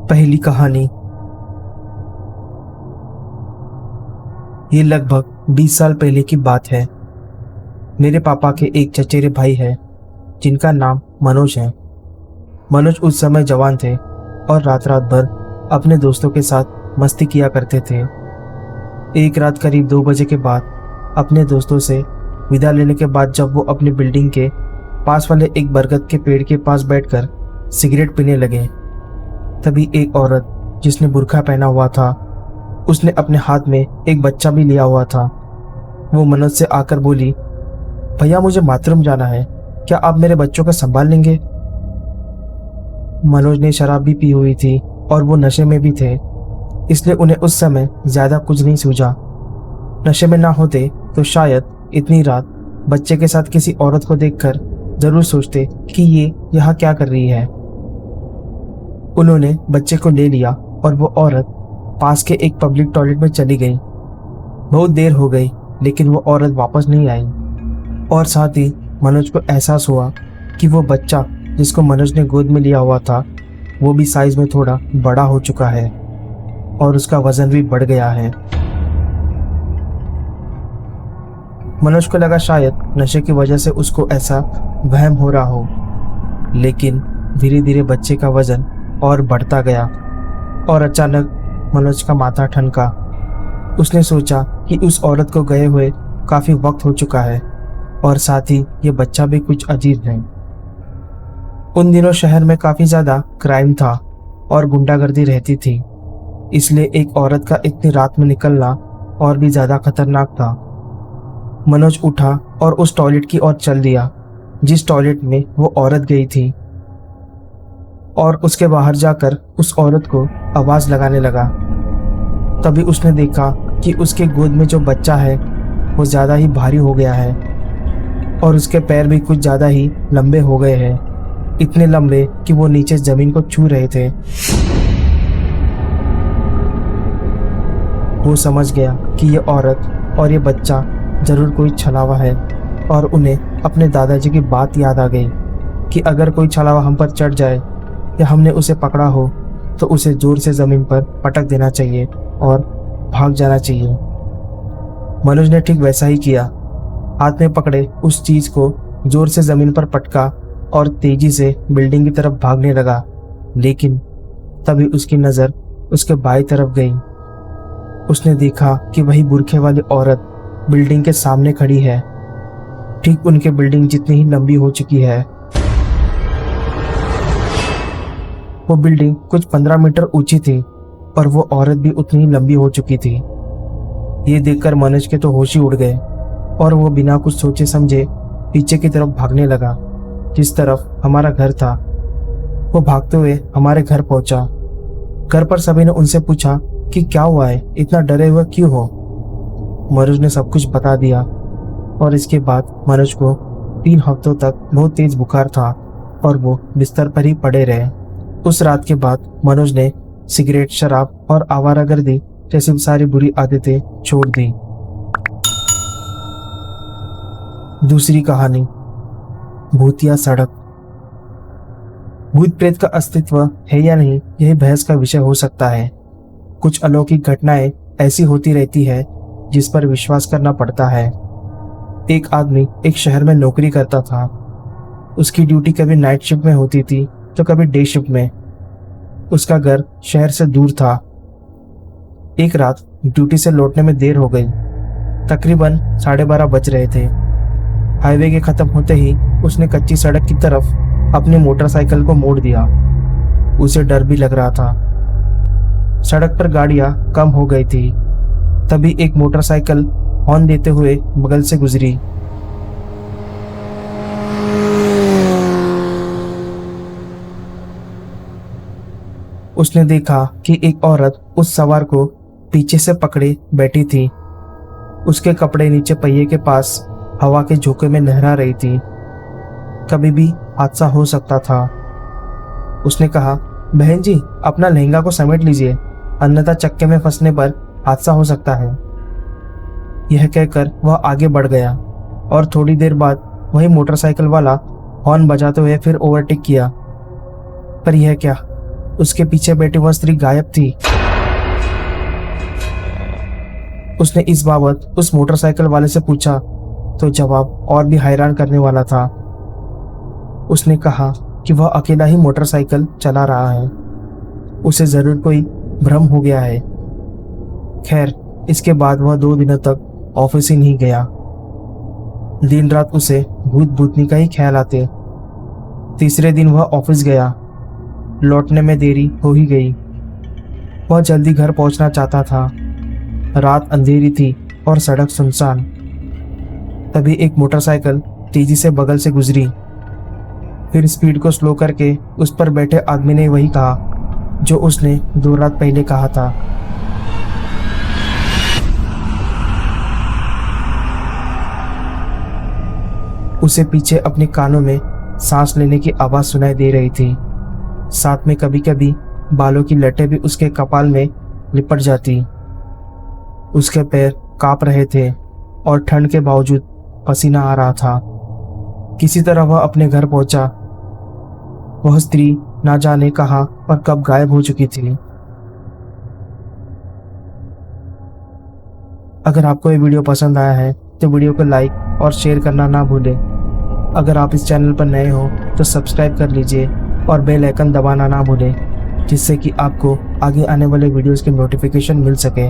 पहली कहानी। ये लगभग 20 साल पहले की बात है। मेरे पापा के एक चचेरे भाई हैं जिनका नाम मनोज है। मनोज उस समय जवान थे और रात रात भर अपने दोस्तों के साथ मस्ती किया करते थे। एक रात करीब 2 बजे के बाद अपने दोस्तों से विदा लेने के बाद जब वो अपनी बिल्डिंग के पास वाले एक बरगद के पेड़ के पास बैठकर सिगरेट पीने लगे, तभी एक औरत जिसने बुर्का पहना हुआ था, उसने अपने हाथ में एक बच्चा भी लिया हुआ था। वो मनोज से आकर बोली, भैया मुझे बाथरूम जाना है, क्या आप मेरे बच्चों का संभाल लेंगे? मनोज ने शराब भी पी हुई थी और वो नशे में भी थे, इसलिए उन्हें उस समय ज्यादा कुछ नहीं सूझा। नशे में ना होते तो शायद इतनी रात बच्चे के साथ किसी औरत को देखकर जरूर सोचते कि ये यहाँ क्या कर रही है। उन्होंने बच्चे को ले लिया और वो औरत पास के एक पब्लिक टॉयलेट में चली गई। बहुत देर हो गई लेकिन वो औरत वापस नहीं आई और साथ ही मनोज को एहसास हुआ कि वो बच्चा जिसको मनोज ने गोद में लिया हुआ था वो भी साइज में थोड़ा बड़ा हो चुका है और उसका वजन भी बढ़ गया है। मनोज को लगा शायद नशे की वजह से उसको ऐसा वहम हो रहा हो, लेकिन धीरे धीरे बच्चे का वजन और बढ़ता गया और अचानक मनोज का माथा ठनका। उसने सोचा कि उस औरत को गए हुए काफी वक्त हो चुका है और साथ ही ये बच्चा भी कुछ अजीब है। उन दिनों शहर में काफी ज्यादा क्राइम था और गुंडागर्दी रहती थी, इसलिए एक औरत का इतनी रात में निकलना और भी ज्यादा खतरनाक था। मनोज उठा और उस टॉयलेट की ओर चल दिया जिस टॉयलेट में वो औरत गई थी और उसके बाहर जाकर उस औरत को आवाज लगाने लगा। तभी उसने देखा कि उसके गोद में जो बच्चा है वो ज्यादा ही भारी हो गया है और उसके पैर भी कुछ ज्यादा ही लंबे हो गए हैं, इतने लंबे कि वो नीचे जमीन को छू रहे थे। वो समझ गया कि ये औरत और ये बच्चा जरूर कोई छलावा है और उन्हें अपने दादाजी की बात याद आ गई कि अगर कोई छलावा हम पर चढ़ जाए या हमने उसे पकड़ा हो तो उसे जोर से जमीन पर पटक देना चाहिए और भाग जाना चाहिए। मनोज ने ठीक वैसा ही किया। हाथ में पकड़े उस चीज को जोर से जमीन पर पटका और तेजी से बिल्डिंग की तरफ भागने लगा, लेकिन तभी उसकी नजर उसके बाईं तरफ गई। उसने देखा कि वही बुरखे वाली औरत बिल्डिंग के सामने खड़ी है, ठीक उनके बिल्डिंग जितनी ही लंबी हो चुकी है। वो बिल्डिंग कुछ 15 मीटर ऊंची थी और वो औरत भी उतनी ही लंबी हो चुकी थी। ये देखकर मनोज के तो होश ही उड़ गए और वो बिना कुछ सोचे समझे पीछे की तरफ भागने लगा जिस तरफ हमारा घर था। वो भागते हुए हमारे घर पहुंचा। घर पर सभी ने उनसे पूछा कि क्या हुआ है, इतना डरे हुए क्यों हो? मनोज ने सब कुछ बता दिया और इसके बाद मनोज को 3 हफ्तों तक बहुत तेज बुखार था और वो बिस्तर पर ही पड़े रहे। उस रात के बाद मनोज ने सिगरेट, शराब और आवारागर्दी जैसी सारी बुरी आदतें छोड़ दी। दूसरी कहानी, भूतिया सड़क। भूत प्रेत का अस्तित्व है या नहीं, यही बहस का विषय हो सकता है। कुछ अलौकिक घटनाएं ऐसी होती रहती है जिस पर विश्वास करना पड़ता है। एक आदमी एक शहर में नौकरी करता था। उसकी ड्यूटी कभी नाइट शिफ्ट में होती थी तो कभी डे शिफ्ट में। उसका घर शहर से दूर था। एक रात ड्यूटी से लौटने में देर हो गई। तकरीबन 12:30 बज रहे थे। हाईवे के खत्म होते ही उसने कच्ची सड़क की तरफ अपनी मोटरसाइकिल को मोड़ दिया। उसे डर भी लग रहा था। सड़क पर गाड़ियां कम हो गई थी। तभी एक मोटरसाइकिल हॉर्न देते हुए बगल से गुजरी। उसने देखा कि एक औरत उस सवार को पीछे से पकड़े बैठी थी। उसके कपड़े नीचे पहिए के पास हवा के झोंके में लहरा रही थी। कभी भी हादसा हो सकता था। उसने कहा, बहन जी अपना लहंगा को समेट लीजिए, अन्यथा चक्के में फंसने पर हादसा हो सकता है। यह कहकर वह आगे बढ़ गया और थोड़ी देर बाद वही मोटरसाइकिल वाला हॉर्न बजाते हुए फिर ओवरटेक किया। पर यह क्या, उसके पीछे बैठी वह स्त्री गायब थी। उसने इस बाबत उस मोटरसाइकिल वाले से पूछा तो जवाब और भी हैरान करने वाला था। उसने कहा कि वह अकेला ही मोटरसाइकिल चला रहा है, उसे जरूर कोई भ्रम हो गया है। खैर, इसके बाद वह 2 दिनों तक ऑफिस ही नहीं गया। दिन रात उसे भूत भूतनी का ही ख्याल आते। तीसरे दिन वह ऑफिस गया। लौटने में देरी हो ही गई। वह जल्दी घर पहुंचना चाहता था। रात अंधेरी थी और सड़क सुनसान। तभी एक मोटरसाइकिल तेजी से बगल से गुजरी। फिर स्पीड को स्लो करके उस पर बैठे आदमी ने वही कहा जो उसने 2 रात पहले कहा था। उसे पीछे अपने कानों में सांस लेने की आवाज सुनाई दे रही थी। साथ में कभी कभी बालों की लटें भी उसके कपाल में लिपट जाती। उसके पैर कांप रहे थे और ठंड के बावजूद पसीना आ रहा था। किसी तरह वह अपने घर पहुंचा। वह स्त्री ना जाने कहां और कब गायब हो चुकी थी। अगर आपको ये वीडियो पसंद आया है तो वीडियो को लाइक और शेयर करना ना भूलें। अगर आप इस चैनल पर नए हो तो सब्सक्राइब कर लीजिए और बेल आइकन दबाना ना भूलें, जिससे कि आपको आगे आने वाले वीडियोस की नोटिफिकेशन मिल सके।